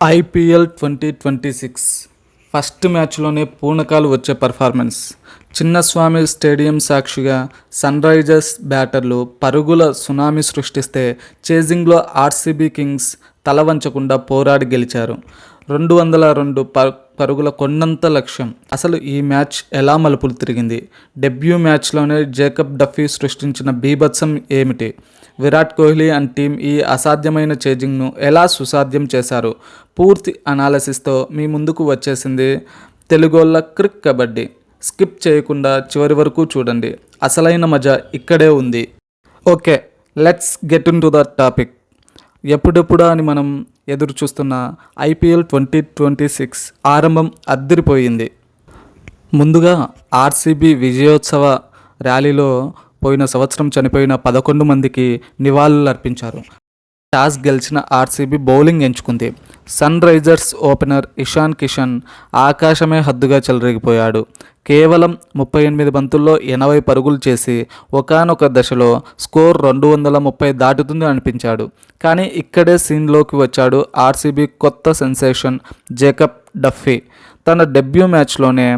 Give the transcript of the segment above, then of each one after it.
IPL 2026 first మ్యాచ్లోనే పూనకాలు వచ్చే performance. Chinnaswamy stadium సాక్షిగా sun Risers బ్యాటర్లు పరుగుల సునామీ సృష్టిస్తే చేజింగ్లో ఆర్సీబీ కింగ్స్ తల వంచకుండా పోరాడి గెలిచారు. 202 పరుగుల కొండంత లక్ష్యం. అసలు ఈ మ్యాచ్ ఎలా మలుపులు తిరిగింది? డెబ్యూ మ్యాచ్లోనే జేకబ్ డఫీ సృష్టించిన బీభత్సం ఏమిటి? విరాట్ కోహ్లీ అండ్ టీం ఈ అసాధ్యమైన చేజింగ్ను ఎలా సుసాధ్యం చేశారు? పూర్తి అనాలిసిస్తో మీ ముందుకు వచ్చేసింది తెలుగోళ్ళ క్రిక్ కబడ్డీ. స్కిప్ చేయకుండా చివరి వరకు చూడండి, అసలైన మజా ఇక్కడే ఉంది. Okay, let's get in to the topic. ఎప్పుడెప్పుడా అని మనం ఎదురు చూస్తున్న ఐపీఎల్ 2026 ఆరంభం అద్దిరిపోయింది. ముందుగా ఆర్సీబీ విజయోత్సవ ర్యాలీలో పోయిన సంవత్సరం చనిపోయిన 11 మందికి నివాళులు అర్పించారు. టాస్ గెలిచిన ఆర్సీబీ బౌలింగ్ ఎంచుకుంది. Sun Risers opener Ishan Kishan ఆకాశమే హద్దుగా చెలరేగిపోయాడు. కేవలం 38 బంతుల్లో 80 పరుగులు చేసి ఒకానొక దశలో స్కోర్ 230 దాటుతుంది అనిపించాడు. కానీ ఇక్కడే సీన్లోకి వచ్చాడు ఆర్సీబీ కొత్త సెన్సేషన్ జేకబ్ డఫీ. తన డెబ్యూ మ్యాచ్లోనే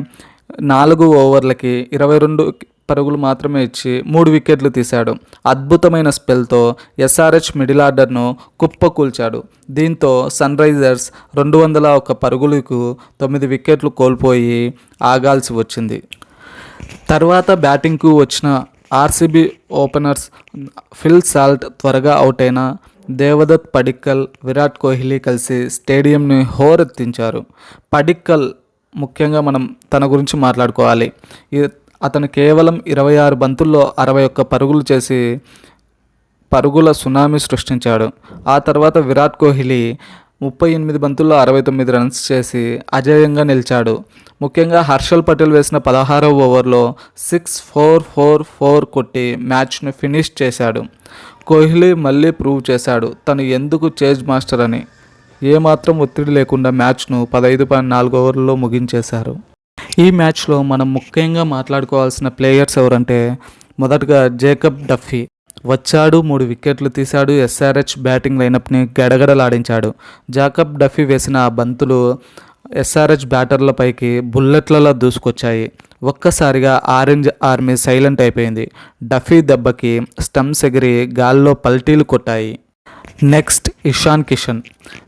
4 ఓవర్లకి 22 పరుగులు మాత్రమే ఇచ్చి 3 వికెట్లు తీశాడు. అద్భుతమైన స్పెల్తో ఎస్ఆర్హెచ్ మిడిల్ ఆర్డర్ను కుప్పకూల్చాడు. దీంతో సన్ రైజర్స్ 201 పరుగులకు 9 వికెట్లు కోల్పోయి ఆగాల్సి వచ్చింది. తర్వాత బ్యాటింగ్కు వచ్చిన ఆర్సీబీ ఓపెనర్స్ ఫిల్ సాల్ట్ త్వరగా అవుట్ అయిన దేవదత్ పడిక్కల్, విరాట్ కోహ్లీ కలిసి స్టేడియంని హోరెత్తించారు. పడిక్కల్ ముఖ్యంగా మనం తన గురించి మాట్లాడుకోవాలి. అతను కేవలం 26 బంతుల్లో 61 పరుగులు చేసి పరుగుల సునామీ సృష్టించాడు. ఆ తర్వాత విరాట్ కోహ్లీ 38 బంతుల్లో 69 రన్స్ చేసి అజేయంగా నిలిచాడు. ముఖ్యంగా హర్షల్ పటేల్ వేసిన 16వ ఓవర్లో 6-4-4-4 కొట్టి మ్యాచ్ను ఫినిష్ చేశాడు. కోహ్లీ మళ్ళీ ప్రూవ్ చేశాడు తను ఎందుకు చేజ్ మాస్టర్ అని. ఏమాత్రం ఒత్తిడి లేకుండా మ్యాచ్ను 15.4 ఓవర్లలో ముగించేశారు. ఈ మ్యాచ్లో మనం ముఖ్యంగా మాట్లాడుకోవాల్సిన ప్లేయర్స్ ఎవరంటే, మొదటగా జేకబ్ డఫీ వచ్చాడు, 3 వికెట్లు తీశాడు. SRH batting లైనప్ని గడగడలాడించాడు. జాకబ్ డఫీ వేసిన ఆ బంతులు ఎస్ఆర్హెచ్ బ్యాటర్లపైకి బుల్లెట్లలో దూసుకొచ్చాయి. ఒక్కసారిగా ఆరెంజ్ ఆర్మీ సైలెంట్ అయిపోయింది. డఫీ దెబ్బకి స్టంప్స్ ఎగిరి గాల్లో పల్టీలు కొట్టాయి. నెక్స్ట్ ఇషాన్ కిషన్.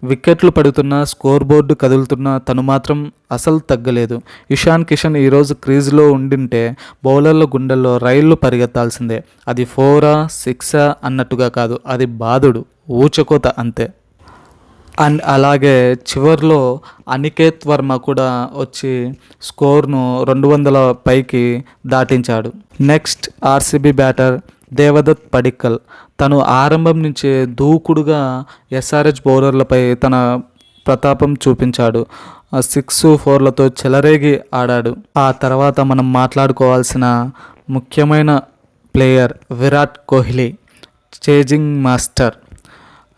వికెట్లు పడుతున్నా, స్కోర్ బోర్డు కదులుతున్నా తను మాత్రం అసలు తగ్గలేదు. ఇషాన్ కిషన్ ఈరోజు క్రీజ్లో ఉండింటే బౌలర్ల గుండెల్లో రైళ్లు పరిగెత్తాల్సిందే. అది 4ఆ 6ఆ అన్నట్టుగా కాదు, అది బాదుడు, ఊచకోత అంతే. అండ్ అలాగే చివర్లో అనికేత్ వర్మ కూడా వచ్చి స్కోర్ను 200 పైకి దాటించాడు. Next RCB batter Devdutt Padikkal. తను ఆరంభం నుంచే దూకుడుగా ఎస్ఆర్హెచ్ బౌలర్లపై తన ప్రతాపం చూపించాడు. 6-4లతో చెలరేగి ఆడాడు. ఆ తర్వాత మనం మాట్లాడుకోవాల్సిన ముఖ్యమైన player Virat Kohli, chasing master.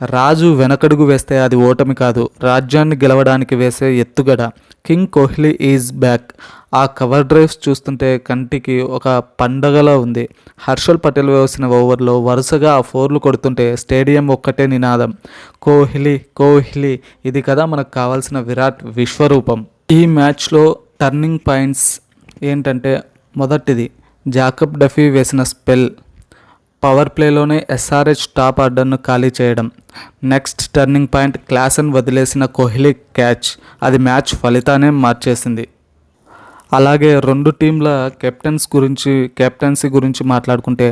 రాజు వెనకడుగు వేస్తే అది ఓటమి కాదు, రాజ్యాన్ని గెలవడానికి వేసే ఎత్తుగడ. King Kohli is back. ఆ కవర్ డ్రైవ్స్ చూస్తుంటే కంటికి ఒక పండగలా ఉంది. హర్షల్ పటేల్ వేసిన ఓవర్లో వరుసగా ఆ 4లు కొడుతుంటే స్టేడియం ఒక్కటే నినాదం, కోహ్లీ కోహ్లీ. ఇది కదా మనకు కావాల్సిన విరాట్ విశ్వరూపం. ఈ మ్యాచ్లో టర్నింగ్ పాయింట్స్ ఏంటంటే, మొదటిది జాకబ్ డఫీ వేసిన స్పెల్, పవర్ ప్లేలోనే ఎస్ఆర్హెచ్ టాప్ ఆర్డర్ను ఖాళీ చేయడం. నెక్స్ట్ టర్నింగ్ పాయింట్ క్లాసన్ వదిలేసిన కోహ్లీ క్యాచ్, అది మ్యాచ్ ఫలితాన్ని మార్చేసింది. అలాగే 2 టీంల కెప్టెన్సీ గురించి మాట్లాడుకుంటే,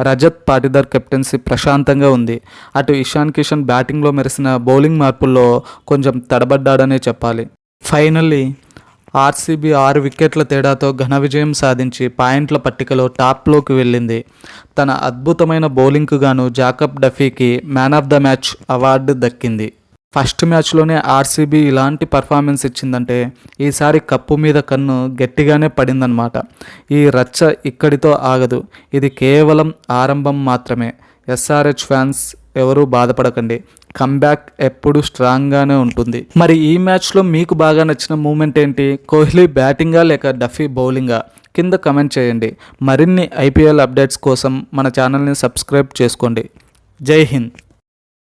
రజత్ పాటిదార్ కెప్టెన్సీ ప్రశాంతంగా ఉంది. అటు ఇషాన్ కిషన్ బ్యాటింగ్లో మెరిసిన బౌలింగ్ మార్పుల్లో కొంచెం తడబడ్డాడనే చెప్పాలి. ఫైనల్లీ ఆర్సీబీ 6 వికెట్ల తేడాతో ఘన విజయం సాధించి పాయింట్ల పట్టికలో టాప్లోకి వెళ్ళింది. తన అద్భుతమైన బౌలింగ్కు గాను Jacob డఫీకి man of the match award దక్కింది. ఫస్ట్ మ్యాచ్లోనే ఆర్సీబీ ఇలాంటి పర్ఫార్మెన్స్ ఇచ్చిందంటే ఈసారి కప్పు మీద కన్ను గట్టిగానే పడిందన్నమాట. ఈ రచ్చ ఇక్కడితో ఆగదు. ఇది కేవలం ఆరంభం మాత్రమే. ఎస్ఆర్హెచ్ ఫ్యాన్స్ ఎవరూ బాధపడకండి, కమ్బ్యాక్ ఎప్పుడు స్ట్రాంగ్గానే ఉంటుంది. మరి ఈ మ్యాచ్లో మీకు బాగా నచ్చిన మూమెంట్ ఏంటి? కోహ్లీ బ్యాటింగా లేక డఫీ బౌలింగా? కింద కమెంట్ చేయండి. మరిన్ని ఐపీఎల్ అప్డేట్స్ కోసం మన ఛానల్ని సబ్స్క్రైబ్ చేసుకోండి. జై హింద్.